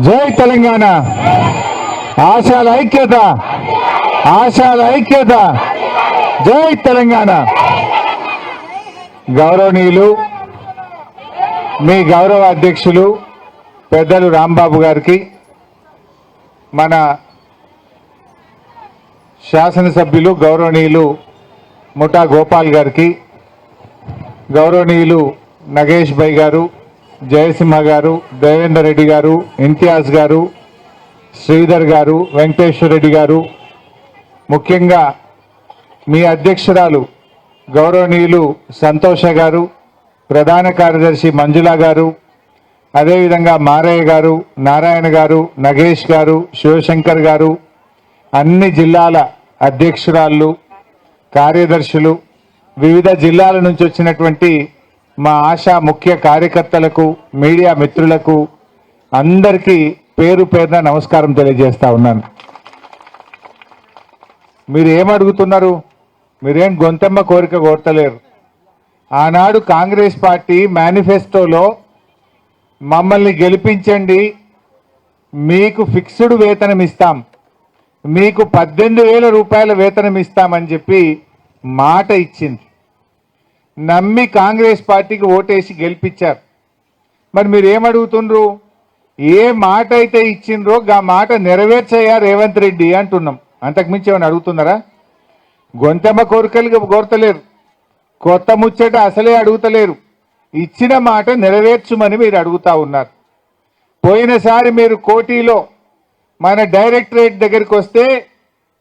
జై తెలంగాణ, ఆశాల ఐక్యత, ఆశాల ఐక్యత, జై తెలంగాణ. గౌరవనీయులు మీ గౌరవ అధ్యక్షులు పెద్దలు రాంబాబు గారికి, మన శాసనసభ్యులు గౌరవనీయులు ముఠా గోపాల్ గారికి, గౌరవనీయులు నగేష్ భాయ్ గారు, జయసింహ గారు, దేవేందర్ రెడ్డి గారు, ఇంతియాజ్ గారు, శ్రీధర్ గారు, వెంకటేశ్వర రెడ్డి గారు, ముఖ్యంగా మీ అధ్యక్షురాలు గౌరవనీయులు సంతోష గారు, ప్రధాన కార్యదర్శి మంజుల గారు, అదేవిధంగా మారయ్య గారు, నారాయణ గారు, నగేష్ గారు, శివశంకర్ గారు, అన్ని జిల్లాల అధ్యక్షురాళ్ళు, కార్యదర్శులు, వివిధ జిల్లాల నుంచి వచ్చినటువంటి మా ఆశా ముఖ్య కార్యకర్తలకు, మీడియా మిత్రులకు అందరికీ పేరు పేరున నమస్కారం తెలియజేస్తా ఉన్నాను. మీరు ఏమడుగుతున్నారు? మీరేం గొంతెమ్మ కోరిక కోరతలేరు. ఆనాడు కాంగ్రెస్ పార్టీ మేనిఫెస్టోలో మమ్మల్ని గెలిపించండి, మీకు ఫిక్స్డ్ వేతనం ఇస్తాం, మీకు 18,000 రూపాయల వేతనం ఇస్తామని చెప్పి మాట ఇచ్చింది. నమ్మి కాంగ్రెస్ పార్టీకి ఓటేసి గెలిపించారు. మరి మీరు ఏమడుగుతుండ్రు? ఏ మాట అయితే ఇచ్చిండ్రో ఆ మాట నెరవేర్చయ్యా రేవంత్ రెడ్డి అంటున్నాం. అంతకుమించి ఏమైనా అడుగుతున్నారా? గొంతెమ్మ కోరికలు కోరతలేరు, కొత్త ముచ్చట అసలే అడుగుతలేరు. ఇచ్చిన మాట నెరవేర్చుమని మీరు అడుగుతా ఉన్నారు. పోయినసారి మీరు కోటిలో మన డైరెక్టరేట్ దగ్గరికి వస్తే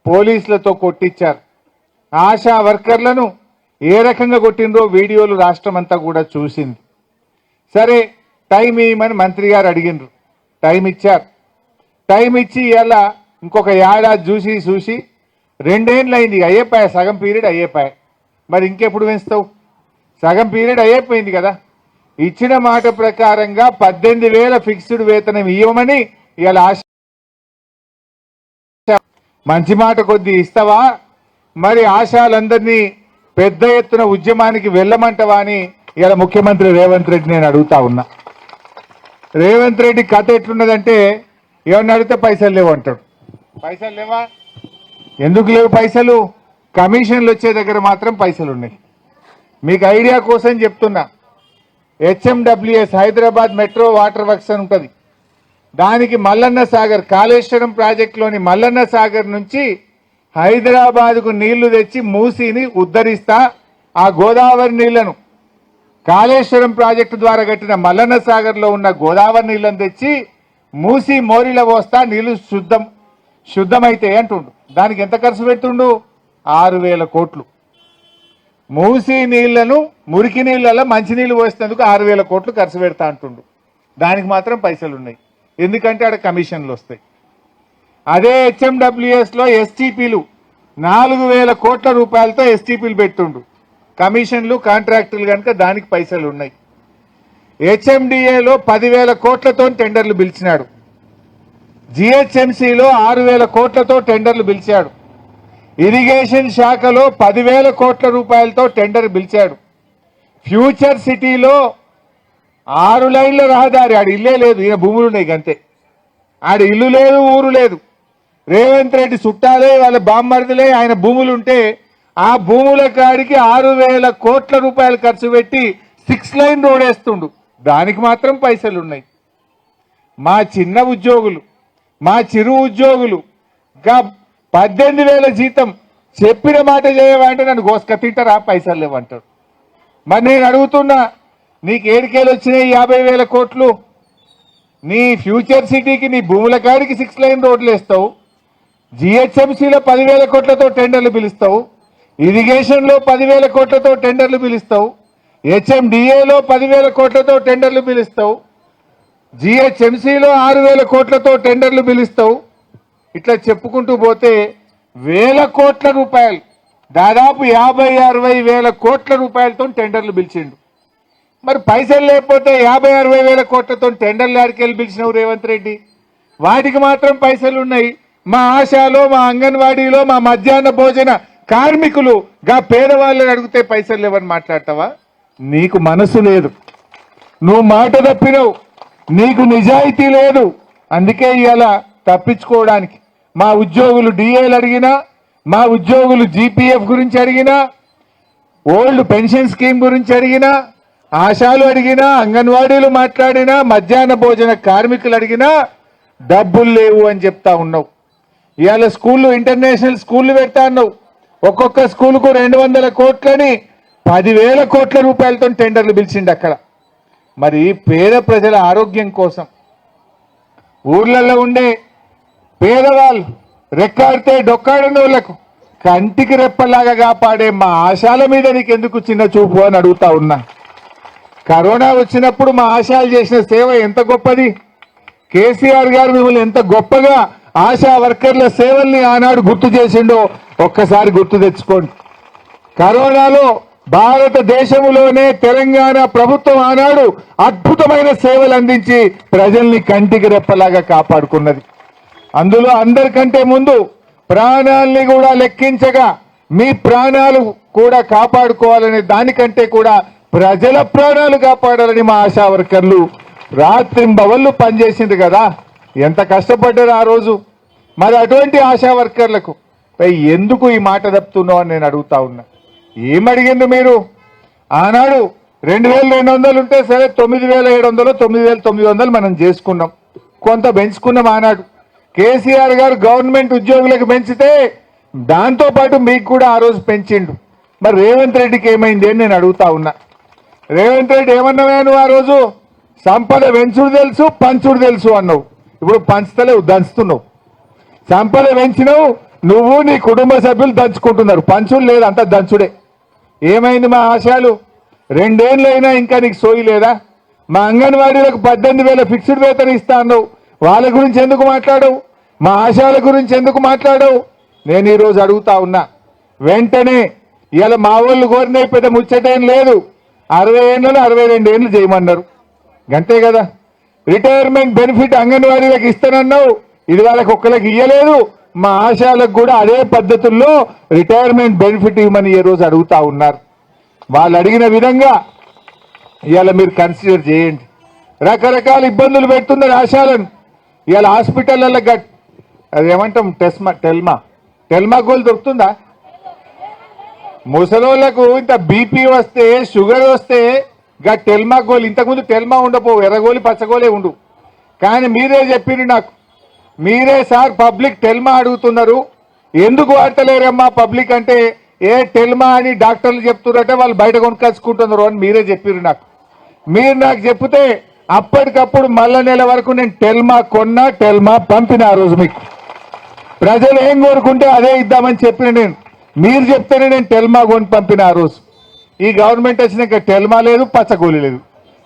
పోలీసులతో కొట్టించారు. ఆశా వర్కర్లను ఏ రకంగా కొట్టిండ్రో వీడియోలు రాష్ట్రం అంతా కూడా చూసింది. సరే, టైం ఇవ్వమని మంత్రి గారు అడిగినరు, టైం ఇచ్చారు. టైం ఇచ్చి ఇలా ఇంకొక ఏడాది చూసి 2 ఏళ్ళు అయింది, అయ్యేపాయ, సగం పీరియడ్ అయ్యేపాయ. మరి ఇంకెప్పుడు పెంచుతావు? సగం పీరియడ్ అయిపోయింది కదా. ఇచ్చిన మాట ప్రకారంగా 18,000 ఫిక్స్డ్ వేతనం ఇవ్వమని ఇవాళ ఆశ. మంచి మాట కొద్ది ఇస్తావా? మరి ఆశాలందరినీ పెద్ద ఎత్తున ఉద్యమానికి వెళ్ళమంటవా అని ఇలా ముఖ్యమంత్రి రేవంత్ రెడ్డి నేను అడుగుతా ఉన్నా. రేవంత్ రెడ్డి కథ ఎట్లున్నదంటే, ఏమన్నా అడిగితే పైసలు లేవు అంటాడు. పైసలు లేవా? ఎందుకు లేవు పైసలు? కమిషన్లు వచ్చే దగ్గర మాత్రం పైసలు ఉన్నాయి. మీకు ఐడియా కోసం చెప్తున్నా, HMWS Hyderabad metro water works అని ఉంటుంది. దానికి మల్లన్న సాగర్, కాళేశ్వరం ప్రాజెక్టులోని మల్లన్న సాగర్ నుంచి హైదరాబాద్కు నీళ్లు తెచ్చి మూసీని ఉద్ధరిస్తా, ఆ గోదావరి నీళ్లను కాళేశ్వరం ప్రాజెక్టు ద్వారా కట్టిన మల్లన్న సాగర్లో ఉన్న గోదావరి నీళ్లను తెచ్చి మూసీ మోరిలో పోస్తా, నీళ్లు శుద్ధమైతే అంటుండు. దానికి ఎంత ఖర్చు పెడుతుండు? 6,000 కోట్లు. మూసీ నీళ్లను మురికి నీళ్ళలో మంచినీళ్ళు పోసేందుకు 6,000 కోట్లు ఖర్చు పెడతా అంటుండు. దానికి మాత్రం పైసలు ఉన్నాయి, ఎందుకంటే ఆడ కమిషన్లు వస్తాయి. అదే HMWSలో STPలు 4,000 కోట్ల రూపాయలతో STPలు పెట్టుండు. కమిషన్లు, కాంట్రాక్టులు కనుక దానికి పైసలు ఉన్నాయి. HMDAలో 10,000 కోట్లతో టెండర్లు పిలిచినాడు. GHMCలో 6,000 కోట్లతో టెండర్లు పిలిచాడు. ఇరిగేషన్ శాఖలో 10,000 కోట్ల రూపాయలతో టెండర్ పిలిచాడు. ఫ్యూచర్ సిటీలో 6 లైన్ల రహదారి, ఆడ ఇల్లే లేదు, ఈయన భూములు ఉన్నాయి అంతే. ఆడ ఇల్లు లేదు, ఊరు లేదు. రేవంత్ రెడ్డి చుట్టాలే, వాళ్ళ బామ్మర్దులే, ఆయన భూములుంటే ఆ భూముల కాడికి 6,000 కోట్ల రూపాయలు ఖర్చు పెట్టి 6 లైన్ రోడ్ వేస్తుండు. దానికి మాత్రం పైసలు ఉన్నాయి. మా చిన్న ఉద్యోగులు, మా చిరు ఉద్యోగులు 18,000 జీతం చెప్పిన మాట చేయమంటే నన్ను గోసుక తింటారా? పైసలు లేవంటాడు. మరి నేను అడుగుతున్నా, నీకు ఏడికేలు వచ్చినాయి 50,000 కోట్లు? నీ ఫ్యూచర్ సిటీకి, నీ భూముల కాడికి 6 లైన్ రోడ్లు వేస్తావు. GHMCలో 10,000 కోట్లతో టెండర్లు పిలుస్తావు. ఇరిగేషన్లో 10,000 కోట్లతో టెండర్లు పిలుస్తావు. HMDAలో 10,000 కోట్లతో టెండర్లు పిలుస్తావు. GHMCలో 6,000 కోట్లతో టెండర్లు పిలుస్తావు. ఇట్లా చెప్పుకుంటూ పోతే వేల కోట్ల రూపాయలు, దాదాపు 50-60 వేల కోట్ల రూపాయలతో టెండర్లు పిలిచిండు. మరి పైసలు లేకపోతే 50-60 వేల కోట్లతో టెండర్లు ఆడికెళ్ళి పిలిచినావు రేవంత్ రెడ్డి. వాటికి మాత్రం పైసలు ఉన్నాయి. మా ఆశాలో, మా అంగన్వాడీలో, మా మధ్యాహ్న భోజన కార్మికులు, పేదవాళ్ళని అడిగితే పైసలు లేవని మాట్లాడతావా? నీకు మనసు లేదు, నువ్వు మాట తప్పినవు, నీకు నిజాయితీ లేదు, అందుకే ఇవాళ తప్పించుకోవడానికి మా ఉద్యోగులు డిఏలు అడిగినా, మా ఉద్యోగులు జీపీఎఫ్ గురించి అడిగినా, ఓల్డ్ పెన్షన్ స్కీమ్ గురించి అడిగినా, ఆశాలు అడిగినా, అంగన్వాడీలు మాట్లాడినా, మధ్యాహ్న భోజన కార్మికులు అడిగినా డబ్బులు లేవు అని చెప్తా ఉన్నావు. ఇవాళ స్కూళ్ళు, ఇంటర్నేషనల్ స్కూళ్ళు పెడతా అన్నావు. ఒక్కొక్క స్కూలుకు 200 కోట్లని 10,000 కోట్ల రూపాయలతో టెండర్లు పిలిచిండు అక్కడ. మరి పేద ప్రజల ఆరోగ్యం కోసం ఊర్లలో ఉండే పేదవాళ్ళు, రెక్కాడితే డొక్కాడని వాళ్ళకు కంటికి రెప్పలాగా కాపాడే మా ఆశాల మీద నీకెందుకు చిన్న చూపు అని అడుగుతా ఉన్నా. కరోనా వచ్చినప్పుడు మా ఆశాలు చేసిన సేవ ఎంత గొప్పది. కేసీఆర్ గారు మిమ్మల్ని ఎంత గొప్పగా ఆశా వర్కర్ల సేవల్ని ఆనాడు గుర్తు చేసిండో ఒక్కసారి గుర్తు తెచ్చుకోండి. కరోనాలో భారతదేశంలోనే తెలంగాణ ప్రభుత్వం ఆనాడు అద్భుతమైన సేవలు అందించి ప్రజల్ని కంటికి రెప్పలాగా కాపాడుకున్నది. అందులో అందరికంటే ముందు ప్రాణాల్ని కూడా లెక్కించగా మీ ప్రాణాలు కూడా కాపాడుకోవాలనే దానికంటే కూడా ప్రజల ప్రాణాలు కాపాడాలని మా ఆశా వర్కర్లు రాత్రింబవళ్ళు పనిచేసింది కదా. ఎంత కష్టపడ్డారు ఆ రోజు. మరి అటువంటి ఆశా వర్కర్లకు ఎందుకు ఈ మాట తప్పుతున్నావు అని నేను అడుగుతా ఉన్నా. ఏమడిగిండు మీరు? ఆనాడు 2,200 ఉంటే సరే 9,700 9,900 మనం చేసుకున్నాం, కొంత పెంచుకున్నాం. ఆనాడు కేసీఆర్ గారు గవర్నమెంట్ ఉద్యోగులకు పెంచితే దాంతో పాటు మీకు కూడా ఆ రోజు పెంచిండు. మరి రేవంత్ రెడ్డికి ఏమైంది అని నేను అడుగుతా ఉన్నా. రేవంత్ రెడ్డి ఏమన్నావే నువ్వు ఆ రోజు? సంపద పెంచుడు తెలుసు, పంచుడు తెలుసు అన్నావు. ఇప్పుడు పంచుతలేవు, దంచుతున్నావు. సంపద పెంచినావు నువ్వు, నీ కుటుంబ సభ్యులు దంచుకుంటున్నారు. పంచుడు లేదు, అంతా దంచుడే. ఏమైంది మా ఆశయాలు? 2 ఏళ్ళు అయినా ఇంకా నీకు సోయి లేదా? మా అంగన్వాడీలకు 18,000 ఫిక్స్డ్ వేతనం ఇస్తా అన్నావు. వాళ్ళ గురించి ఎందుకు మాట్లాడవు? మా ఆశయాల గురించి ఎందుకు మాట్లాడవు? నేను ఈరోజు అడుగుతా ఉన్నా. వెంటనే ఇలా మా వాళ్ళు కోరిన పెద్ద ముచ్చటేం లేదు. 60 ఏళ్ళలో 62 ఏళ్ళు చేయమన్నారు, గంతే కదా. రిటైర్మెంట్ బెనిఫిట్ అంగన్వాడీలకు ఇస్తానన్నావు, ఇది వాళ్ళకి ఒక్కరికి ఇయ్యలేదు. మా ఆశయాలకు కూడా అదే పద్ధతుల్లో రిటైర్మెంట్ బెనిఫిట్ ఇవ్వమని ఈ రోజు అడుగుతా ఉన్నారు. వాళ్ళు అడిగిన విధంగా ఇవాళ మీరు కన్సిడర్ చేయండి. రకరకాల ఇబ్బందులు పెడుతున్నారు ఆశాలను. ఇవాళ హాస్పిటల్లో అది ఏమంటాం, టెల్మా గోల్ దొరుకుతుందా? ముసలోళ్లకు ఇంత బీపీ వస్తే, షుగర్ వస్తే టెల్మా గోల్, ఇంతకుముందు టెల్మా ఉండపోవు, ఎర్రగోలి పచ్చగోలే ఉండు. కానీ మీరే చెప్పిండ్రు నాకు, మీరే సార్ పబ్లిక్ టెల్మా అడుగుతున్నారు, ఎందుకు వాడతలేరమ్మా పబ్లిక్ అంటే, ఏ టెల్మా అని డాక్టర్లు చెప్తున్నారంటే వాళ్ళు బయట కొనుక్కొచ్చుకుంటున్నారు అని మీరే చెప్పిర్రు నాకు. మీరు నాకు చెప్తే అప్పటికప్పుడు మళ్ళా నెల వరకు నేను టెల్మా కొన్నా, టెల్మా పంపిన. ఆ రోజు మీకు ప్రజలు ఏం కోరుకుంటే అదే ఇద్దామని చెప్పిన నేను. మీరు చెప్తేనే నేను టెల్మా కొని పంపిన. ఆ రోజు ఈ గవర్నమెంట్ వచ్చినాక టెల్మా లేదు, పచ్చగోలి లేదు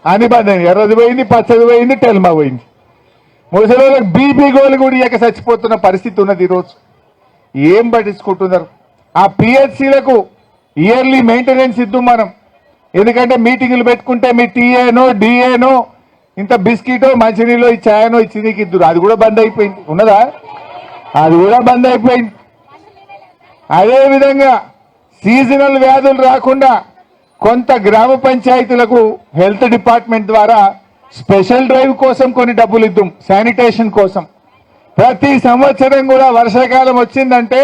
అని బంధం. ఎర్రది పోయింది, పచ్చది పోయింది, టెల్మా పోయింది. ముసలిళ్ళకి బీపీ గోలు కూడా ఇక చచ్చిపోతున్న పరిస్థితి ఉన్నది ఈరోజు. ఏం పట్టించుకుంటున్నారు? ఆ పిహెచ్సిలకు ఇయర్లీ మెయింటెనెన్స్ ఇద్దాం మనం. ఎందుకంటే మీటింగులు పెట్టుకుంటే మీ టీఏనో డిఏనో ఇంత బిస్కెటో మంచినీళ్ళు ఛాయనో ఇచ్చి నీకు ఇద్దరు, అది కూడా బంద్ అయిపోయింది. ఉన్నదా? అది కూడా బంద్ అయిపోయింది. అదేవిధంగా సీజనల్ వ్యాధులు రాకుండా కొంత గ్రామ పంచాయతీలకు హెల్త్ డిపార్ట్మెంట్ ద్వారా స్పెషల్ డ్రైవ్ కోసం కొన్ని డబ్బులు ఇద్దాం, శానిటేషన్ కోసం. ప్రతి సంవత్సరం కూడా వర్షాకాలం వచ్చిందంటే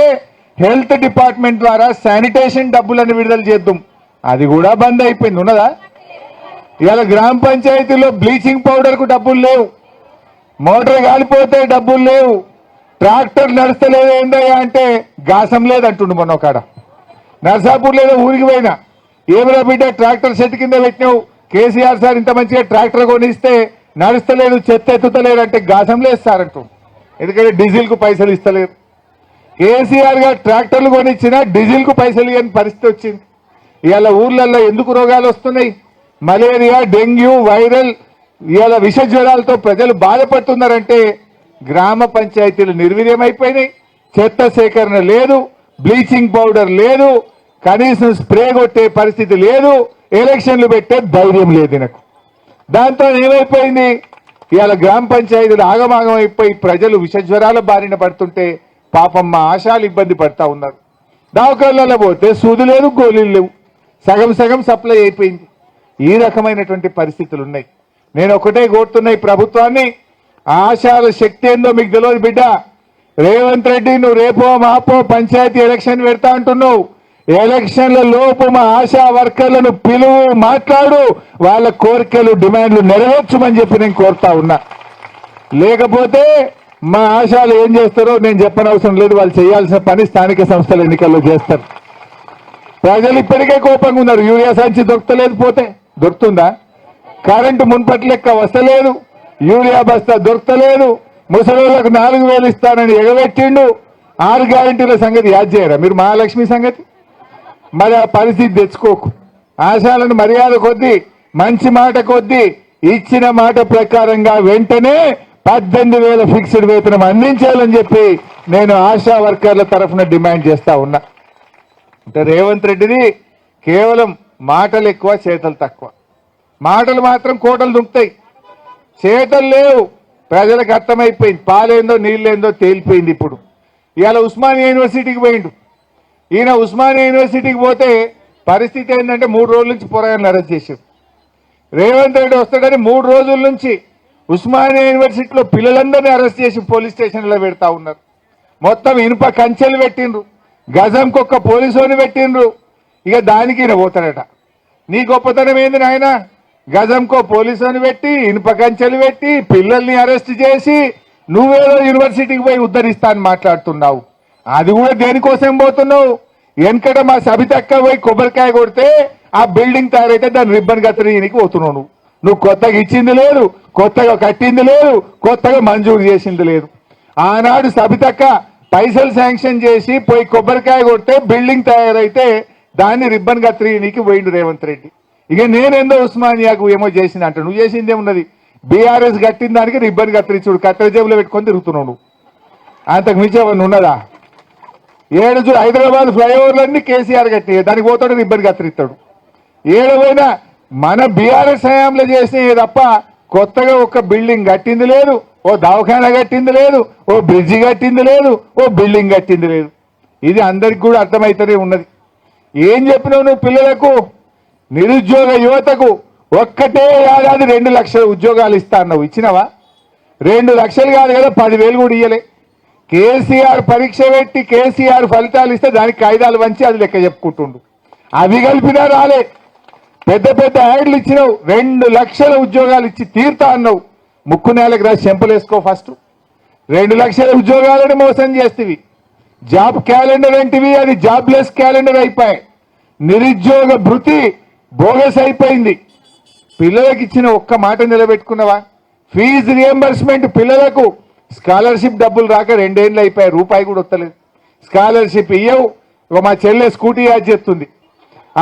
హెల్త్ డిపార్ట్మెంట్ ద్వారా శానిటేషన్ డబ్బులను విడుదల చేద్దాం, అది కూడా బంద్ అయిపోయింది. ఉన్నదా? ఇవాళ గ్రామ పంచాయతీలో బ్లీచింగ్ పౌడర్కు డబ్బులు లేవు, మోటార్ కాలిపోతే డబ్బులు లేవు, ట్రాక్టర్ నడుస్తలేదు ఏందయ్యా అంటే గాసం లేదంటుండు. మొన్న కాడ నర్సాపూర్ లేదో ఊరికి పోయినా, ఏమిరా బిడ్డ ట్రాక్టర్ చెట్టు కింద పెట్టినావు, కేసీఆర్ సార్ ఇంత మంచిగా ట్రాక్టర్ కొనిస్తే నడుస్తలేదు, చెత్త ఎత్తుతలేరు అంటే గాసం లేదు సార్ అంటూ. ఎందుకంటే డీజిల్ కు పైసలు ఇస్తలేరు. కేసీఆర్ గారు ట్రాక్టర్లు కొనిచ్చినా డీజిల్ కు పైసలు ఇవ్వని పరిస్థితి వచ్చింది. ఇవాళ ఊర్లలో ఎందుకు రోగాలు వస్తున్నాయి? మలేరియా, డెంగ్యూ, వైరల్, ఇవాళ విష జ్వరాలతో ప్రజలు బాధపడుతున్నారంటే గ్రామ పంచాయతీలు నిర్వీర్యమైపోయినాయి. చెత్త సేకరణ లేదు, బ్లీచింగ్ పౌడర్ లేదు, కనీసం స్ప్రే కొట్టే పరిస్థితి లేదు, ఎలక్షన్లు పెట్టే ధైర్యం లేదు నాకు. దాంతో ఏమైపోయింది? ఇవాళ గ్రామ పంచాయతీలు ఆగమాగం అయిపోయి ప్రజలు విష జ్వరాల బారిన పడుతుంటే పాపం మా ఆశాలు ఇబ్బంది పడతా ఉన్నారు. దవాఖానాలలో పోతే సూది లేదు, గోళీలు లేవు, సగం సగం సప్లై అయిపోయింది. ఈ రకమైనటువంటి పరిస్థితులు ఉన్నాయి. నేను ఒకటే కోరుతున్నా ఈ ప్రభుత్వాన్ని, ఆశాల శక్తి ఏందో మీకు తెలియదు బిడ్డ. రేవంత్ రెడ్డి నువ్వు రేపో మాపో పంచాయతీ ఎలక్షన్ పెడతా అంటున్నావు. ఎలక్షన్ల లోపు మా ఆశా వర్కర్లను పిలువు, మాట్లాడు, వాళ్ళ కోరికలు డిమాండ్లు నెరవేర్చమని చెప్పి నేను కోరుతా ఉన్నా. లేకపోతే మా ఆశాలు ఏం చేస్తారో నేను చెప్పనవసరం లేదు. వాళ్ళు చేయాల్సిన పని స్థానిక సంస్థల ఎన్నికల్లో చేస్తారు. ప్రజలు ఇప్పటికే కోపంగా ఉన్నారు. యూరియా సంచి దొరకలేదు, పోతే దొరుకుతుందా? కరెంటు మున్పటి లెక్క వస్తలేదు, యూరియా బస్తా దొరకలేదు, ముసలిళ్ళకు 4,000 ఇస్తానని ఎగబెట్టిండు. 6 గ్యారెంటీల సంగతి యాద్ చేయరా మీరు? మహాలక్ష్మి సంగతి మరి ఆ పరిస్థితి తెచ్చుకోకు. ఆశాలను మర్యాద కొద్దీ, మంచి మాట కొద్దీ, ఇచ్చిన మాట ప్రకారంగా వెంటనే 18,000 ఫిక్స్డ్ వేతనం అందించాలని చెప్పి నేను ఆశా వర్కర్ల తరఫున డిమాండ్ చేస్తా ఉన్నా. అంటే రేవంత్ రెడ్డిది కేవలం మాటలు ఎక్కువ, చేతలు తక్కువ. మాటలు మాత్రం కోటలు దుంకుతాయి, చేతలు లేవు. ప్రజలకు అర్థమైపోయింది, పాలేందో నీళ్ళేందో తేలిపోయింది. ఇప్పుడు ఇవాళ ఉస్మానియా యూనివర్సిటీకి పోయిండు. ఈయన ఉస్మానియా యూనివర్సిటీకి పోతే పరిస్థితి ఏంటంటే 3 రోజుల నుంచి పోరాటాలను అరెస్ట్ చేశారు. రేవంత్ రెడ్డి వస్తాడని 3 రోజుల నుంచి ఉస్మానియా యూనివర్సిటీలో పిల్లలందరినీ అరెస్ట్ చేసి పోలీస్ స్టేషన్లో పెడతా ఉన్నారు. మొత్తం ఇనుప కంచెలు పెట్టిండ్రు, గజంకొక్క పోలీసుని పెట్టిండ్రు. ఇక దానికి ఈయన పోతాడట. నీ గొప్పతనం ఏంది నాయన? గజంకో పోలీసుని పెట్టి, ఇనుప కంచెలు పెట్టి, పిల్లల్ని అరెస్ట్ చేసి నువ్వేదో యూనివర్సిటీకి పోయి ఉద్ధరిస్తా అని మాట్లాడుతున్నావు. అది కూడా దేనికోసం పోతున్నావు? వెనకట మా సబితక్క పోయి కొబ్బరికాయ కొడితే ఆ బిల్డింగ్ తయారైతే దాన్ని రిబ్బన్ కత్తిరీనికి పోతున్నావు. నువ్వు కొత్తగా ఇచ్చింది లేదు, కొత్తగా కట్టింది లేదు, కొత్తగా మంజూరు చేసింది లేదు. ఆనాడు సబితక్క పైసలు శాంక్షన్ చేసి పోయి కొబ్బరికాయ కొడితే బిల్డింగ్ తయారైతే దాన్ని రిబ్బన్ కత్తిరీనికి పోయిండు రేవంత్ రెడ్డి. ఇక నేనేందో ఉస్మానియాకు ఏమో చేసింది అంట. నువ్వు చేసింది ఏమున్నది? బీఆర్ఎస్ కట్టిన దానికి రిబ్బన్ కత్తిరించుడు, కత్తెర జేబులో పెట్టుకొని తిరుగుతున్నావు నువ్వు. అంతకు మించి ఏమన్నా ఉన్నదా? 7 హైదరాబాద్ ఫ్లైఓవర్లన్నీ కేసీఆర్ కట్టి దానికి పోతాడు, రిబ్బన్ కత్తిరిస్తాడు. ఏడవైనా మన బీఆర్ఎస్ హయాంలో చేసినవి తప్ప కొత్తగా ఒక్క బిల్డింగ్ కట్టింది లేదు, ఓ దవాఖానా కట్టింది లేదు, ఓ బ్రిడ్జి కట్టింది లేదు, ఓ బిల్డింగ్ కట్టింది లేదు. ఇది అందరికి కూడా అర్థమవుతూనే ఉన్నది. ఏం చెప్పినావు నువ్వు పిల్లలకు? నిరుద్యోగ యువతకు ఒక్కటే ఏడాది 2 లక్షల ఉద్యోగాలు ఇస్తా అన్నావు. ఇచ్చినవా? 2 లక్షలు కాదు కదా, 10,000 కూడా ఇయ్యలే. కేసీఆర్ పరీక్ష పెట్టి కేసీఆర్ ఫలితాలు ఇస్తే దానికి కాయిదాలు వంచి అది లెక్క చెప్పుకుంటుండు. అవి కలిపినా రాలే. పెద్ద పెద్ద యాడ్లు ఇచ్చినావు. 2 లక్షల ఉద్యోగాలు ఇచ్చి తీరుతా అన్నావు. ముక్కు నేలకు రాసి చెంపలేసుకో. ఫస్ట్ 2 లక్షల ఉద్యోగాలను మోసం చేస్తేవి. జాబ్ క్యాలెండర్ అంటివి, అది జాబ్లెస్ క్యాలెండర్ అయిపోయాయి. నిరుద్యోగ భృతి బోగస్ అయిపోయింది. పిల్లలకు ఇచ్చిన ఒక్క మాట నిలబెట్టుకున్నావా? ఫీజు రియంబర్స్మెంట్ పిల్లలకు స్కాలర్షిప్ డబ్బులు రాక 2 ఏళ్ళు అయిపోయాయి, రూపాయి కూడా వస్తలేదు. స్కాలర్షిప్ ఇయ్యవు. మా చెల్లె స్కూటీ యాడ్ చేస్తుంది.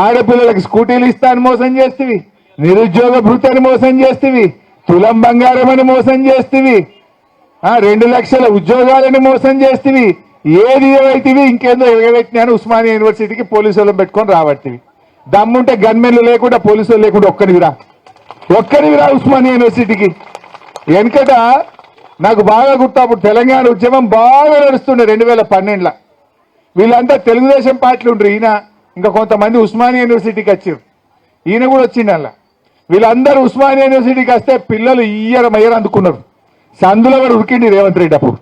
ఆడపిల్లలకు స్కూటీలు ఇస్తా అని మోసం చేస్తేవి, నిరుద్యోగ భృతి అని మోసం చేస్తేవి, తులం బంగారం అని మోసం చేస్తేవి, 2 లక్షల ఉద్యోగాలని మోసం చేస్తేవి. ఏది ఏవైతేవి ఇంకేందో ఎగబెట్టినాను ఉస్మానియా యూనివర్సిటీకి పోలీసు వాళ్ళని పెట్టుకొని రాబట్టివి. దమ్ముంటే గన్మెన్లు లేకుండా పోలీసులు లేకుండా ఒక్కరివి రా ఉస్మానియా యూనివర్సిటీకి. వెనకట నాకు బాగా గుర్తు, అప్పుడు తెలంగాణ ఉద్యమం బాగా నడుస్తుండే 2012లో. వీళ్ళంతా తెలుగుదేశం పార్టీలు ఉండరు. ఈయన ఇంకా కొంతమంది ఉస్మానియా యూనివర్సిటీకి వచ్చారు. ఈయన కూడా వచ్చిండు అలా. వీళ్ళందరూ ఉస్మానియా యూనివర్సిటీకి వస్తే పిల్లలు మయ్యర అందుకున్నారు. సందులో వాడు ఉరికిండి రేవంత్ రెడ్డి. అప్పుడు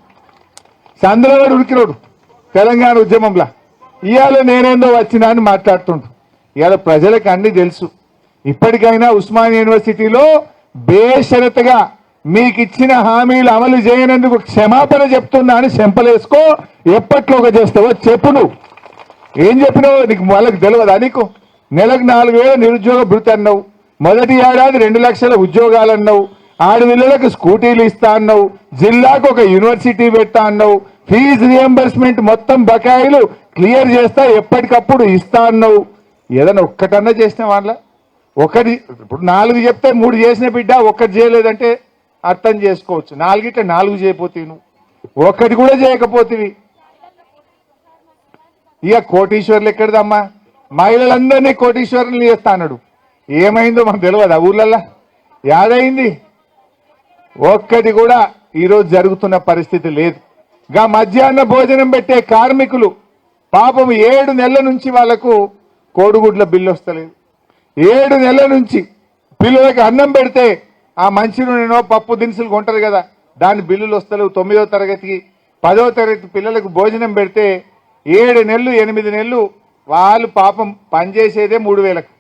సందులో వాడు ఉరికినోడు తెలంగాణ ఉద్యమంలో. ఇవాళ నేనేందో వచ్చినా అని మాట్లాడుతుండు. ఇవాళ ప్రజలకు అన్ని తెలుసు. ఇప్పటికైనా ఉస్మానియా యూనివర్సిటీలో బేషరతుగా మీకు ఇచ్చిన హామీలు అమలు చేయనందుకు క్షమాపణ చెప్తున్నా అని చెంపలేసుకో. ఎప్పట్లోగా చేస్తావో చెప్పు. నువ్వు ఏం చెప్పినావు? నీకు వాళ్ళకి తెలియదా? నీకు నెలకు 4,000 నిరుద్యోగ భృతి అన్నావు. మొదటి ఏడాది 2 లక్షల ఉద్యోగాలు అన్నావు. ఆడపిల్లలకు స్కూటీలు ఇస్తా అన్నావు. జిల్లాకు ఒక యూనివర్సిటీ పెడతా అన్నావు. ఫీజు రియంబర్స్మెంట్ మొత్తం బకాయిలు క్లియర్ చేస్తా, ఎప్పటికప్పుడు ఇస్తా అన్నావు. ఏదైనా ఒక్కటన్నా చేసిన వాళ్ళ ఒకటి. ఇప్పుడు 4 చెప్తే 3 చేసిన బిడ్డ, ఒక్కటి చేయలేదంటే అర్థం చేసుకోవచ్చు. 4 చేయకపోతే నువ్వు ఒక్కటి కూడా చేయకపోతేవి. ఇక కోటీశ్వర్లు ఎక్కడిదమ్మా? మహిళలందరినీ కోటీశ్వరులు చేస్తా అన్నాడు. ఏమైందో మనకు తెలియదు. ఆ ఊర్లల్లా యాదైంది ఒక్కటి కూడా ఈరోజు జరుగుతున్న పరిస్థితి లేదు. గా మధ్యాహ్న భోజనం పెట్టే కార్మికులు పాపం 7 నెలల నుంచి వాళ్లకు కోడిగుడ్ల బిల్లు వస్తలేదు. 7 నెలల నుంచి పిల్లలకి అన్నం పెడితే ఆ మంచి నూనెనో పప్పు దినుసులు కొంటారు కదా, దాని బిల్లులు వస్తలేవు. 9వ తరగతికి 10వ తరగతి పిల్లలకు భోజనం పెడితే 7 నెలలు 8 నెలలు వాళ్ళు పాపం పనిచేసేదే 3,000కు.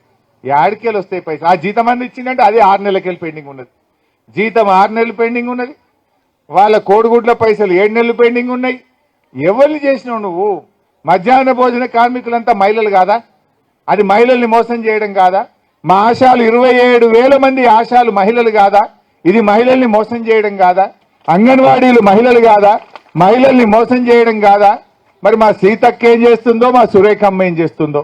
యాడికెళ్ళి వస్తాయి పైసలు? ఆ జీతం అన్ని ఇచ్చిందంటే అది 6 నెలలకెళ్ళి పెండింగ్ ఉన్నది. జీతం 6 నెలలు పెండింగ్ ఉన్నది. వాళ్ళ కోడిగుడ్ల పైసలు 7 నెలలు పెండింగ్ ఉన్నాయి. ఎవరిని చేసినావు నువ్వు? మధ్యాహ్న భోజన కార్మికులంతా మహిళలు కాదా? అది మహిళల్ని మోసం చేయడం కాదా? మా ఆశాలు 27,000 మంది ఆశాలు మహిళలు కాదా? ఇది మహిళల్ని మోసం చేయడం కాదా? అంగన్వాడీలు మహిళలు కాదా? మహిళల్ని మోసం చేయడం కాదా? మరి మా సీతక్క ఏం చేస్తుందో, మా సురేఖమ్మ ఏం చేస్తుందో?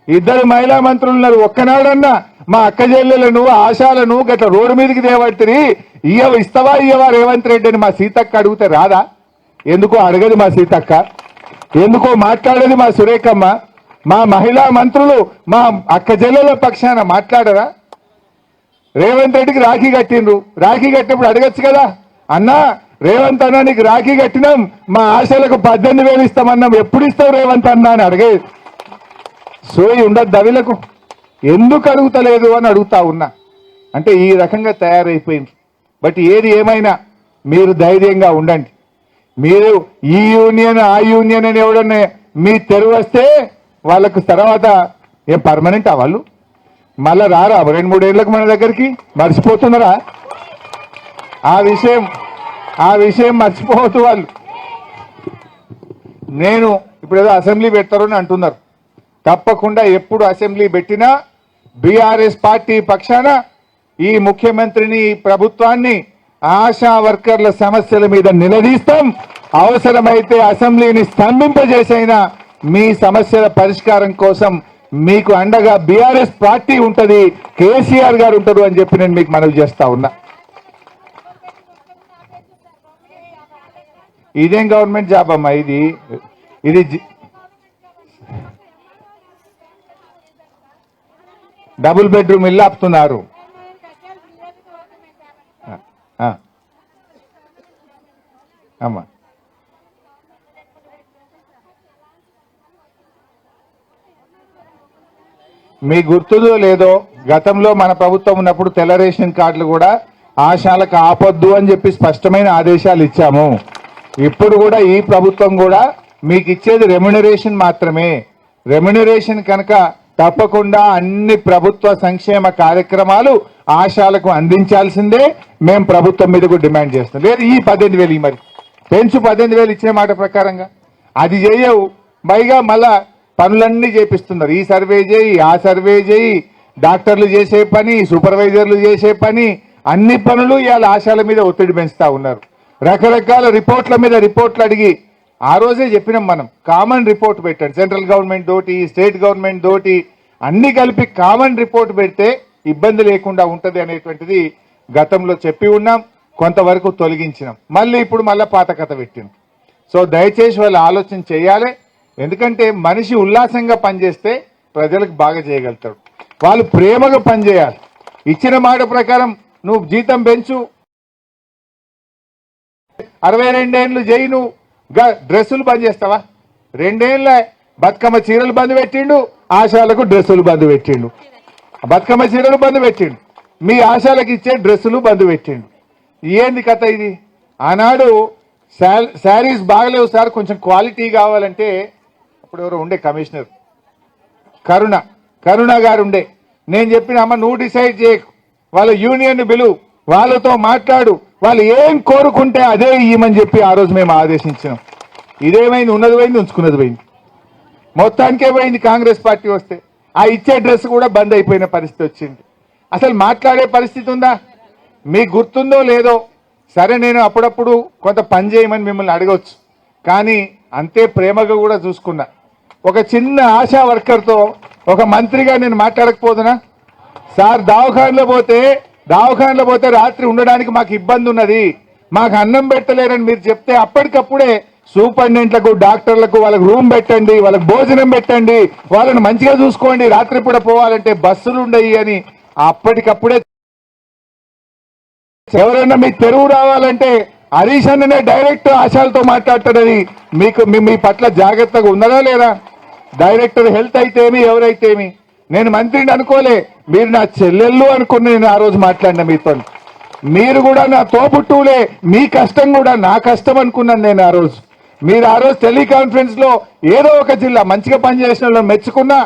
ఇద్దరు మహిళా మంత్రులు ఉన్నారు. ఒక్కనాడన్నా మా అక్క చెల్లెలను ఆశాలను గట్ల రోడ్డు మీదకి దేవట్టిరి ఇస్తావా ఇయ్యవా రేవంత్ రెడ్డి అని మా సీతక్క అడిగితే రాదా? ఎందుకో అడగదు మా సీతక్క, ఎందుకో మాట్లాడేది మా సురేఖమ్మ. మా మహిళా మంత్రులు మా అక్క చెల్లెల పక్షాన మాట్లాడరా? రేవంత్ రెడ్డికి రాఖీ కట్టిండ్రు. రాఖీ కట్టినప్పుడు అడగచ్చు కదా, అన్నా రేవంత్ అన్న నీకు రాఖీ కట్టినాం, మా ఆశలకు 18,000 ఇస్తామన్నాం, ఎప్పుడు ఇస్తావు రేవంత్ అన్న అని అడిగే సోయి ఉండదు దవిలకు. ఎందుకు అడుగుతలేదు అని అడుగుతా ఉన్నా. అంటే ఈ రకంగా తయారైపోయింది. బట్ ఏది ఏమైనా మీరు ధైర్యంగా ఉండండి. మీరు ఈ యూనియన్ ఆ యూనియన్ అని ఎవడన్నా మీ తెరువు వస్తే వాళ్ళకు తర్వాత ఏం పర్మనెంట్ వాళ్ళు మళ్ళా రారా 2-3 ఏళ్ళకు మన దగ్గరికి? మర్చిపోతున్నారా ఆ విషయం మర్చిపోవద్దు వాళ్ళు. నేను ఇప్పుడు ఏదో అసెంబ్లీ పెడతారని అంటున్నారు. తప్పకుండా ఎప్పుడు అసెంబ్లీ పెట్టినా బీఆర్ఎస్ పార్టీ పక్షాన ఈ ముఖ్యమంత్రిని ఈ ప్రభుత్వాన్ని ఆశా వర్కర్ల సమస్యల మీద నిలదీస్తాం. అవసరమైతే అసెంబ్లీని స్తంభింపజేసైనా మీ సమస్యల పరిష్కారం కోసం మీకు అండగా బీఆర్ఎస్ పార్టీ ఉంటది, కేసీఆర్ గారు ఉంటారు అని చెప్పి నేను మీకు మనవి చేస్తా ఉన్నా. ఇదేం గవర్నమెంట్ జాబ్ అమ్మా? ఇది డబుల్ బెడ్రూమ్ ఇల్లు ఆపుతున్నారు. అమ్మా మీకు గుర్తుందో లేదో, గతంలో మన ప్రభుత్వం ఉన్నప్పుడు తెల్ల రేషన్ కార్డులు కూడా ఆశాలకు ఆపొద్దు అని చెప్పి స్పష్టమైన ఆదేశాలు ఇచ్చాము. ఇప్పుడు కూడా ఈ ప్రభుత్వం కూడా మీకు ఇచ్చేది రెమ్యునరేషన్ మాత్రమే. రెమ్యునరేషన్ కనుక తప్పకుండా అన్ని ప్రభుత్వ సంక్షేమ కార్యక్రమాలు ఆశాలకు అందించాల్సిందే మేము ప్రభుత్వం మీద కూడా డిమాండ్ చేస్తాం. లేదు ఈ 18,000 మరి పెంచు 18,000 ఇచ్చిన మాట ప్రకారంగా అది చేయవు. పైగా మళ్ళా పనులన్నీ చేపిస్తున్నారు. ఈ సర్వే చేయి, ఆ సర్వే చేయి, డాక్టర్లు చేసే పని, సూపర్వైజర్లు చేసే పని, అన్ని పనులు ఇవాళ ఆశాల మీద ఒత్తిడి పెంచుతా ఉన్నారు. రకరకాల రిపోర్ట్ల మీద రిపోర్ట్లు అడిగి ఆ రోజే చెప్పినాం మనం, కామన్ రిపోర్ట్ పెట్టండి. సెంట్రల్ గవర్నమెంట్ తోటి, స్టేట్ గవర్నమెంట్ తోటి అన్ని కలిపి కామన్ రిపోర్ట్ పెడితే ఇబ్బంది లేకుండా ఉంటది అనేటువంటిది గతంలో చెప్పి ఉన్నాం. కొంతవరకు తొలగించినాం. ఇప్పుడు మళ్ళీ పాత కథ పెట్టినాం. సో దయచేసి వాళ్ళు ఆలోచన చేయాలి. ఎందుకంటే మనిషి ఉల్లాసంగా పనిచేస్తే ప్రజలకు బాగా చేయగలుగుతాడు. వాళ్ళు ప్రేమగా పనిచేయాలి. ఇచ్చిన మాట ప్రకారం నువ్వు జీతం పెంచు, 62 ఏళ్ళు చేయి, నువ్వు డ్రెస్సులు బంద్ చేస్తావా? 2 ఏళ్ళ బతుకమ్మ చీరలు బంద్ పెట్టిండు, ఆశాలకు డ్రెస్సులు బంద్ పెట్టిండు. బతుకమ్మ చీరలు బంద్ పెట్టిండు, మీ ఆశాలకు ఇచ్చే డ్రెస్సులు బంద్ పెట్టిండు. ఏంది కథ ఇది? ఆనాడు శారీస్ బాగలేవు సార్, కొంచెం క్వాలిటీ కావాలంటే అప్పుడు ఎవరో ఉండే కమిషనర్ కరుణ గారు ఉండే. నేను చెప్పిన అమ్మ నువ్వు డిసైడ్ చేయకు, వాళ్ళ యూనియన్ బిలువు, వాళ్ళతో మాట్లాడు, వాళ్ళు ఏం కోరుకుంటే అదే ఇయ్యమని చెప్పి ఆ రోజు మేము ఆదేశించినాం. ఇదేమైంది? ఉన్నది పోయింది, ఉంచుకున్నది పోయింది, మొత్తానికే పోయింది. కాంగ్రెస్ పార్టీ వస్తే ఆ ఇచ్చే డ్రెస్ కూడా బంద్ అయిపోయిన పరిస్థితి వచ్చింది. అసలు మాట్లాడే పరిస్థితి ఉందా? మీకు గుర్తుందో లేదో, సరే నేను అప్పుడప్పుడు కొంత పని చేయమని మిమ్మల్ని అడగవచ్చు, కానీ అంతే ప్రేమగా కూడా చూసుకున్నా. ఒక చిన్న ఆశా వర్కర్తో ఒక మంత్రిగా నేను మాట్లాడకపోదునా? సార్ దవాఖానలో పోతే రాత్రి ఉండడానికి మాకు ఇబ్బంది ఉన్నది, మాకు అన్నం పెట్టలేరని మీరు చెప్తే అప్పటికప్పుడే సూపరింటెండెంట్లకు, డాక్టర్లకు వాళ్ళకి రూమ్ పెట్టండి, వాళ్ళకి భోజనం పెట్టండి, వాళ్ళని మంచిగా చూసుకోండి, రాత్రి పూట పోవాలంటే బస్సులు ఉండయి అని అప్పటికప్పుడే. ఎవరైనా మీకు తెరువు రావాలంటే హరీష్ అన్ననే డైరెక్ట్ ఆశాలతో మాట్లాడతాడని మీకు మీ పట్ల జాగ్రత్తగా ఉన్నదా లేదా? డైరెక్టర్ హెల్త్ అయితేమి ఎవరైతేమి, నేను మంత్రిని అనుకోలే, మీరు నా చెల్లెళ్ళు అనుకుని నేను ఆ రోజు మాట్లాడినా మీతో. మీరు కూడా నా తోబుట్టువులే, మీ కష్టం కూడా నా కష్టం అనుకున్నాను నేను ఆ రోజు. మీరు ఆ రోజు టెలికాన్ఫరెన్స్ లో ఏదో ఒక జిల్లా మంచిగా పనిచేసిన వాళ్ళని మెచ్చుకున్నా,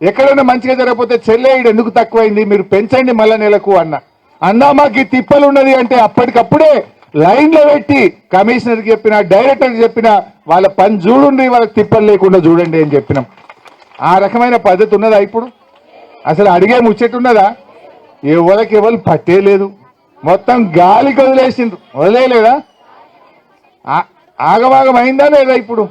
ఎక్కడైనా మంచిగా జరగకపోతే చెల్లేయుడు ఎందుకు తక్కువైంది మీరు పెంచండి మళ్ళా నెలకు అన్నా మాకు ఈ తిప్పలు ఉన్నది అంటే అప్పటికప్పుడే లైన్ లో పెట్టి కమిషనర్ చెప్పిన డైరెక్టర్ చెప్పిన వాళ్ళ పని చూడండి, వాళ్ళకి తిప్పలు లేకుండా చూడండి అని చెప్పినాం. ఆ రకమైన పద్ధతి ఉన్నదా ఇప్పుడు? అసలు అడిగే ముచ్చట్టున్నదా? ఎవరికి ఎవరు పట్టేలేదు, మొత్తం గాలికి వదిలేసిండ్రు. వదిలేయలేదా? ఆగమాగం అయిందా లేదా? ఇప్పుడు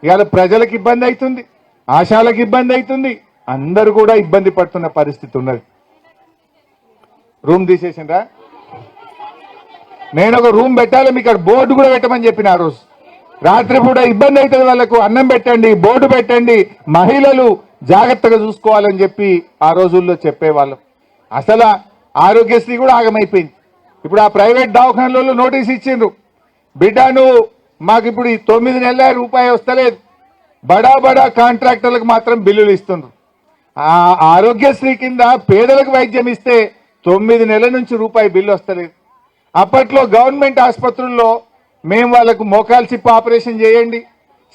ఇవాళ ప్రజలకు ఇబ్బంది అవుతుంది, ఆశాలకు ఇబ్బంది అవుతుంది, అందరూ కూడా ఇబ్బంది పడుతున్న పరిస్థితి ఉన్నది. రూమ్ తీసేసిండ్రా? నేను ఒక రూమ్ పెట్టాలి, మీకు అక్కడ బోర్డు కూడా పెట్టమని చెప్పిన ఆ రోజు. రాత్రి పూట ఇబ్బంది అవుతుంది వాళ్ళకు, అన్నం పెట్టండి, బోర్డు పెట్టండి, మహిళలు జాగ్రత్తగా చూసుకోవాలని చెప్పి ఆ రోజుల్లో చెప్పేవాళ్ళం. అసలు ఆరోగ్యశ్రీ కూడా ఆగమైపోయింది. ఇప్పుడు ఆ ప్రైవేట్ దవాఖానలో నోటీస్ ఇచ్చిండ్రు, బిడ్డ నువ్వు మాకు ఇప్పుడు ఈ 9 నెలల రూపాయి వస్తలేదు, బడా బడా కాంట్రాక్టర్లకు మాత్రం బిల్లులు ఇస్తుండ్రు. ఆ ఆరోగ్యశ్రీ కింద పేదలకు వైద్యం ఇస్తే 9 నెలల నుంచి రూపాయి బిల్లు వస్తలేదు. అప్పట్లో గవర్నమెంట్ ఆసుపత్రుల్లో మేము వాళ్ళకు మోకాలు చిప్ప ఆపరేషన్ చేయండి,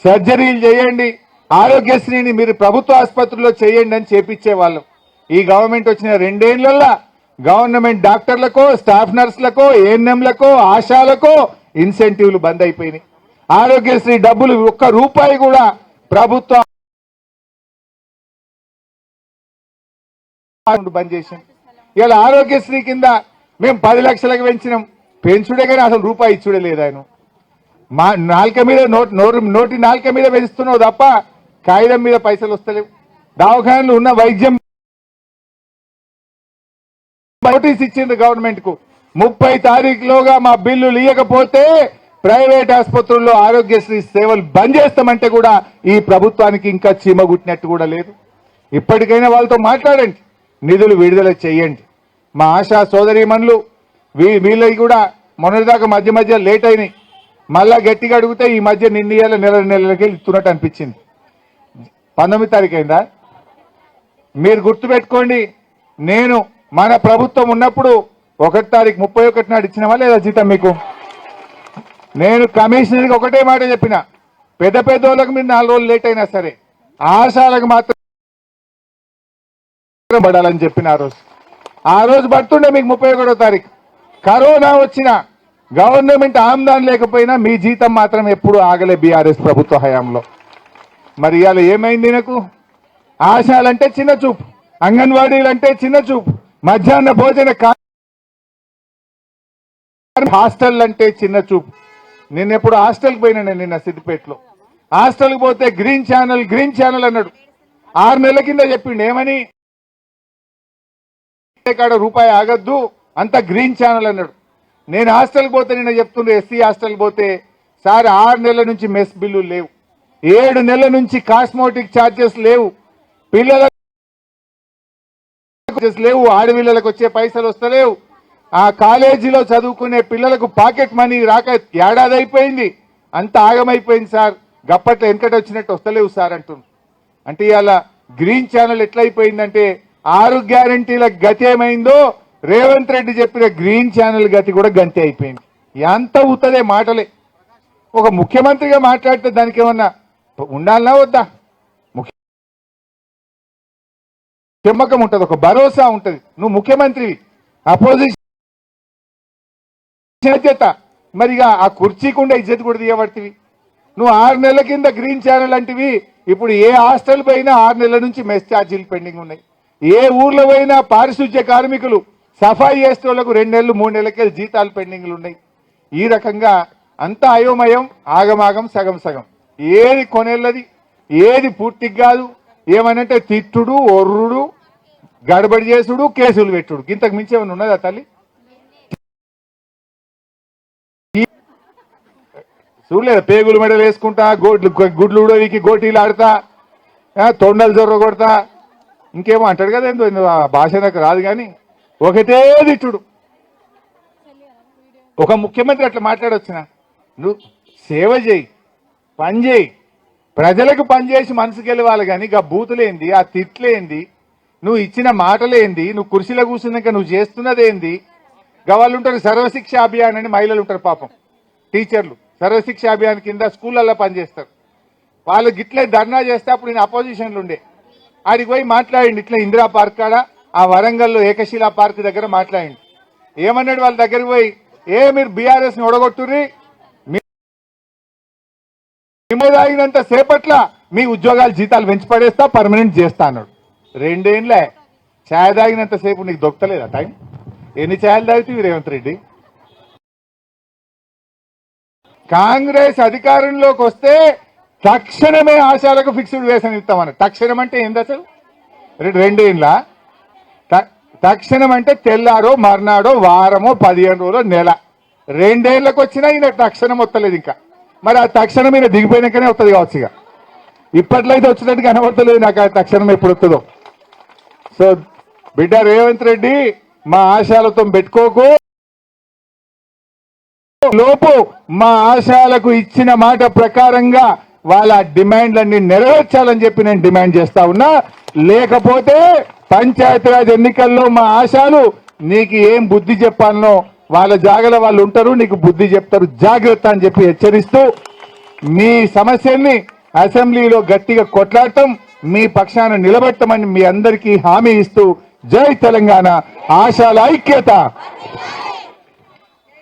సర్జరీలు చేయండి, ఆరోగ్యశ్రీని మీరు ప్రభుత్వ ఆసుపత్రుల్లో చేయండి అని చేపించేవాళ్ళం. ఈ గవర్నమెంట్ వచ్చిన 2 ఏళ్లలో గవర్నమెంట్ డాక్టర్లకో, స్టాఫ్ నర్సులకో, ఏఎన్ఎంలకో, ఆశాలకో ఇన్సెంటివ్లు బంద్ అయిపోయినాయి. ఆరోగ్యశ్రీ డబ్బులు 1 రూపాయి కూడా ప్రభుత్వం బంద్ చేసింది. ఇలా ఆరోగ్యశ్రీ కింద మేము 10 లక్షలకు పెంచినాం, పెంచుడే కానీ అసలు రూపాయి ఇచ్చుడే లేదు. ఆయన మా నాలుక మీద నోటి నాలుక మీద పెంచుతున్నావు తప్ప కాగితం మీద పైసలు వస్తలేవు. దవాఖానలు ఉన్న వైద్యం నోటీస్ ఇచ్చింది గవర్నమెంట్ కు, 30 తారీఖులోగా మా బిల్లులు ఇవ్వకపోతే ప్రైవేట్ ఆసుపత్రుల్లో ఆరోగ్యశ్రీ సేవలు బంద్ చేస్తామంటే కూడా ఈ ప్రభుత్వానికి ఇంకా చీమగుట్టినట్టు కూడా లేదు. ఇప్పటికైనా వాళ్ళతో మాట్లాడండి, నిధులు విడుదల చేయండి. మా ఆశా సోదరీమణులు వీళ్ళకి కూడా మొన్నటిదాకా మధ్య మధ్య లేట్ అయినాయి, మళ్ళా గట్టిగా అడిగితే ఈ మధ్య నిన్న నెలలకి ఇస్తున్నట్టు అనిపించింది. 19 తారీఖు అయిందా? మీరు గుర్తుపెట్టుకోండి, నేను మన ప్రభుత్వం ఉన్నప్పుడు 1 తారీఖు 31 నాడు ఇచ్చినామా లేదా జీతం మీకు? నేను కమిషనర్కి ఒకటే మాట చెప్పిన, పెద్ద వాళ్ళకు మీరు 4 రోజులు లేట్ అయినా సరే ఆశాలకు మాత్రం పడాలని చెప్పిన ఆ రోజు పడుతుండే మీకు 31వ తారీఖు. కరోనా వచ్చిన గవర్నమెంట్ ఆమ్దాన్ లేకపోయినా మీ జీతం మాత్రం ఎప్పుడు ఆగలే బీఆర్ఎస్ ప్రభుత్వ హయాంలో. మరి ఇవాళ ఏమైంది? నాకు ఆశాలంటే చిన్న చూపు, అంగన్వాడీలంటే చిన్న చూపు, మధ్యాహ్న భోజన హాస్టల్ అంటే చిన్న చూపు. నేను ఎప్పుడు హాస్టల్కి పోయినా, నేను నిన్న సిద్దిపేటలో హాస్టల్కి పోతే గ్రీన్ ఛానల్ అన్నాడు. 6 నెలల కింద చెప్పిండు ఏమని, కాడ రూపాయి ఆగద్దు అంత గ్రీన్ ఛానల్ అన్నాడు. నేను హాస్టల్కి పోతే నిన్న చెప్తుండే, ఎస్సీ హాస్టల్కి పోతే సార్ 6 నెలల నుంచి మెస్ బిల్లు లేవు, 7 నెలల నుంచి కాస్మోటిక్ ఛార్జెస్ లేవు, పిల్లలకు లేవు, ఆడపిల్లలకు వచ్చే పైసలు వస్తలేవు, ఆ కాలేజీలో చదువుకునే పిల్లలకు పాకెట్ మనీ రాక ఏడాది అయిపోయింది, అంత ఆగమైపోయింది సార్, గప్పట్లో వెనకట వచ్చినట్టు వస్తలేవు సార్ అంటున్నారు. అంటే ఇవాళ గ్రీన్ ఛానల్ ఎట్లయిపోయిందంటే 6 గ్యారంటీల గతి ఏమైందో రేవంత్ రెడ్డి చెప్పిన గ్రీన్ ఛానల్ గతి కూడా గంతే అయిపోయింది. ఎంత ఉత్తదే మాటలే. ఒక ముఖ్యమంత్రిగా మాట్లాడితే దానికి ఏమన్నా ఉండాలనా వద్దా? నమ్మకం ఉంటుంది, ఒక భరోసా ఉంటుంది. నువ్వు ముఖ్యమంత్రి, అపోజిషన్ బాధ్యత, మరిగా ఆ కుర్చీకుండా ఇజ్జత్ కూడా తీయబడుతుంది. నువ్వు 6 నెలల కింద గ్రీన్ ఛానల్ అంటివి, ఇప్పుడు ఏ హాస్టల్ పోయినా 6 నెలల నుంచి మెస్ ఛార్జీలు పెండింగ్ ఉన్నాయి. ఏ ఊర్లో పోయినా పారిశుద్ధ్య కార్మికులు సఫాయి చేసే వాళ్ళకు 2 నెలలు 3 నెలలకే జీతాలు పెండింగ్లు ఉన్నాయి. ఈ రకంగా అంతా అయోమయం, ఆగమాగం, సగం. ఏది కొనేళ్ళది, ఏది పూర్తిగా కాదు. ఏమనంటే తిట్టుడు, ఒర్రుడు, గడబడి చేసుడు, కేసులు పెట్టుడు, ఇంతకు మించి ఏమైనా ఉన్నదా తల్లి? చూడలేదా? పేగులు మెడలు వేసుకుంటా, గుడ్లు ఉడవికి గోటీలు ఆడతా, తొండలు జొర్ర కొడతా, ఇంకేమో అంటాడు కదా, ఏందో భాష నాకు రాదు కానీ ఒకటే తిట్టుడు. ఒక ముఖ్యమంత్రి అట్లా మాట్లాడొచ్చిన, నువ్వు సేవ చేయి, పని చేయి, ప్రజలకు పనిచేసి మనసు గెలవాలి కానీ ఇక బూతులేంది, ఆ తిట్లేంది, నువ్వు ఇచ్చిన మాటలేంది, నువ్వు కుర్చీలో కూర్చున్నాక నువ్వు చేస్తున్నదేంది, వాళ్ళు ఉంటారు సర్వశిక్ష అభియాన్ అని మహిళలు ఉంటారు పాపం టీచర్లు సర్వశిక్ష అభియాన్ కింద స్కూళ్ళల్లో పనిచేస్తారు. వాళ్ళు గిట్లే ధర్నా చేస్తే అప్పుడు నేను అపోజిషన్లు ఉండే ఆడికి పోయి మాట్లాడిండి ఇట్లా ఇందిరా పార్క్ కాడ ఆ వరంగల్లో ఏకశిలా పార్క్ దగ్గర మాట్లాడింది. ఏమన్నాడు వాళ్ళ దగ్గరికి పోయి మీరు బీఆర్ఎస్ ని ఒడగొట్టుర్రి తాగినంత సేపట్ల మీ ఉద్యోగాలు జీతాలు పెంచి పడేస్తా పర్మనెంట్ చేస్తా అన్నాడు. 2 ఏళ్ళే ఛాయ్ తాగినంత సేపు నీకు దొక్కలేదా టైం? ఎన్ని ఛాయలు తాగుతీవి రేవంత్ రెడ్డి? కాంగ్రెస్ అధికారంలోకి వస్తే తక్షణమే ఆశాలకు ఫిక్స్డ్ వేతనం ఇస్తామన్న. తక్షణం అంటే ఏంది అసలు? 2 ఏళ్ళ తక్షణం అంటే తెల్లారో మర్నాడో వారమో 15 రోజులో నెల. 2 ఏళ్ళకి వచ్చినా ఈయన తక్షణం వస్తలేదు. ఇంకా మరి ఆ తక్షణం ఈయన దిగిపోయినాకనే వస్తుంది కావచ్చు. ఇక ఇప్పట్లో అయితే వచ్చినట్టు కనబడతలేదు నాకు ఆ తక్షణం ఎప్పుడు వస్తుందో. సో బిడ్డ రేవంత్ రెడ్డి మా ఆశాలతో పెట్టుకోకు. లోపు మా ఆశాలకు ఇచ్చిన మాట ప్రకారంగా వాళ్ళ డిమాండ్లన్నీ నెరవేర్చాలని చెప్పి నేను డిమాండ్ చేస్తా ఉన్నా. లేకపోతే పంచాయతీరాజ్ ఎన్నికల్లో మా ఆశాలు నీకు ఏం బుద్ధి చెప్పాలనో వాళ్ళ జాగల వాళ్ళు ఉంటారు, నీకు బుద్ధి చెప్తారు, జాగ్రత్త అని చెప్పి హెచ్చరిస్తూ మీ సమస్యల్ని అసెంబ్లీలో గట్టిగా కొట్లాడటం, మీ పక్షాన నిలబెట్టమని మీ అందరికీ హామీ ఇస్తూ జై తెలంగాణ, ఆశాల ఐక్యత.